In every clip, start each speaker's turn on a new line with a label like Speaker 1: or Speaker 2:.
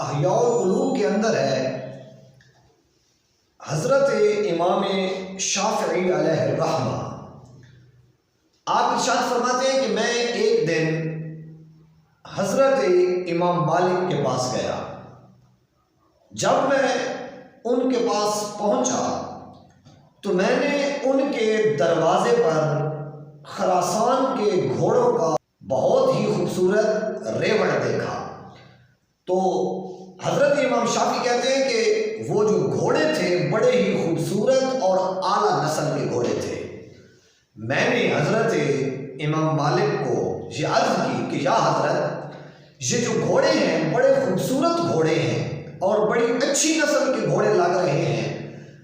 Speaker 1: احیاء العلوم کے اندر ہے، حضرت امام شافعی علیہ الرحمہ آپ ارشاد فرماتے ہیں کہ میں ایک دن حضرت امام مالک کے پاس گیا۔ جب میں ان کے پاس پہنچا تو میں نے ان کے دروازے پر خراسان کے گھوڑوں کا بہت ہی خوبصورت ریوڑ دیکھا۔ تو حضرت امام شافعی کہتے ہیں کہ وہ جو گھوڑے تھے بڑے ہی خوبصورت اور اعلیٰ نسل کے گھوڑے تھے۔ میں نے حضرت امام مالک کو یہ عرض کی کہ یا حضرت، یہ جو گھوڑے ہیں بڑے خوبصورت گھوڑے ہیں اور بڑی اچھی نسل کے گھوڑے لگ رہے ہیں۔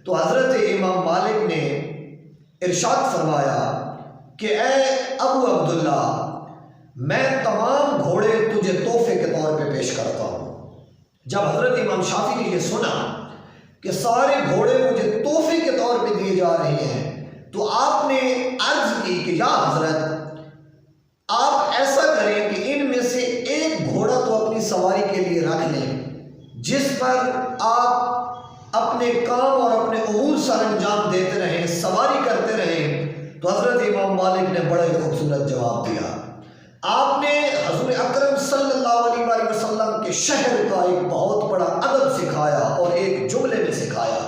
Speaker 1: تو حضرت امام مالک نے ارشاد فرمایا کہ اے ابو عبداللہ، میں تمام گھوڑے تجھے تحفے کے طور پہ پیش کرتا ہوں۔ جب حضرت امام شافعی نے یہ سنا کہ سارے گھوڑے مجھے تحفے کے طور پہ دیے جا رہے ہیں تو آپ نے عرض کی کہ یا حضرت، آپ ایسا کریں کہ ان میں سے ایک گھوڑا تو اپنی سواری کے لیے رکھ لیں جس پر آپ اپنے کام اور اپنے امور سر انجام دیتے رہیں، سواری کرتے رہیں۔ تو حضرت امام مالک نے بڑا ہی خوبصورت جواب دیا۔ آپ نے حضور اکرم صلی اللہ علیہ وآلہ وسلم کے شہر کا ایک بہت بڑا ادب سکھایا اور ایک جملے میں سکھایا۔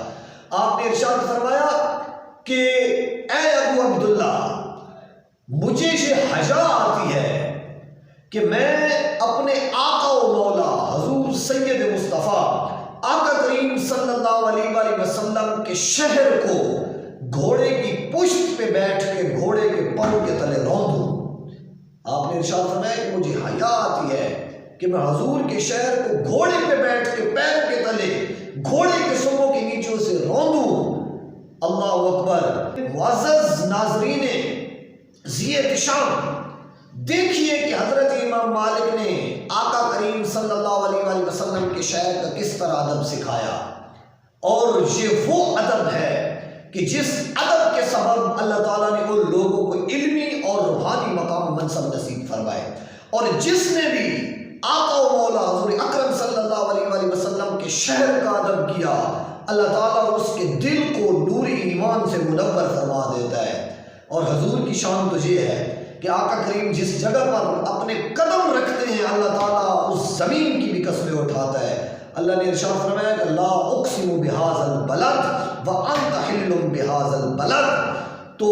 Speaker 1: آپ نے ارشاد فرمایا کہ اے ابو عبداللہ، مجھے یہ حیا آتی ہے کہ میں اپنے آقا و مولا حضور سید مصطفیٰ آقا کریم صلی اللہ علیہ وآلہ وسلم کے شہر کو گھوڑے کی پشت پہ بیٹھ کے گھوڑے کے پر کے تلے روندوں۔ آپ نے ارشاد فرمایا کہ مجھے حیا آتی ہے کہ میں حضور کے شہر کو گھوڑے پہ بیٹھ کے پیروں کے تلے گھوڑے کے سروں کے نیچوں سے روندوں۔ اللہ اکبر۔ معزز ناظرین ذی احتشام، دیکھیے کہ حضرت امام مالک نے آقا کریم صلی اللہ علیہ وآلہ وسلم کے شہر کا کس طرح ادب سکھایا، اور یہ وہ ادب ہے کہ جس ادب کے سبب اللہ تعالیٰ نے ان لوگوں کو علمی اور روحانی مقام منصب نصیب فرمائے، اور جس نے بھی آقا و مولا حضور اکرم صلی اللہ علیہ وآلہ وسلم کے شہر کا ادب کیا، اللہ تعالیٰ اس کے دل کو نوری ایمان سے منور فرما دیتا ہے۔ اور حضور کی شان تو یہ ہے کہ آقا کریم جس جگہ پر اپنے قدم رکھتے ہیں اللہ تعالیٰ اس زمین کی بھی قسمیں اٹھاتا ہے۔ اللہ نے ارشاد فرمایا کہ لا اقسم بہذا البلد وانت حل بہذا البلد۔ تو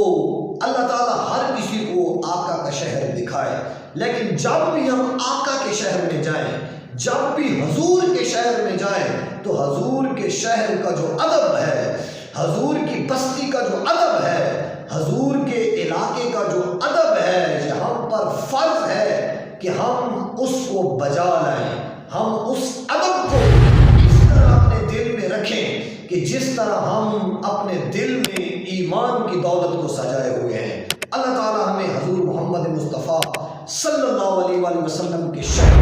Speaker 1: اللہ تعالیٰ ہر کسی کو آقا کا شہر دکھائے، لیکن جب بھی ہم آقا کے شہر میں جائیں، جب بھی حضور کے شہر میں جائیں، تو حضور کے شہر کا جو ادب ہے، حضور کی بستی کا جو ادب ہے، حضور کے علاقے کا جو ادب ہے، یہ ہم پر فرض ہے کہ ہم اس کو بجا لائیں، ہم اس ادب کو اس طرح اپنے دل میں رکھیں کہ جس طرح ہم اپنے دل میں ایمان کی دولت کو سجائے ہوئے ہیں۔ اللہ تعالیٰ ہمیں حضور محمد مصطفیٰ صلی اللہ علیہ وآلہ وسلم کے شہر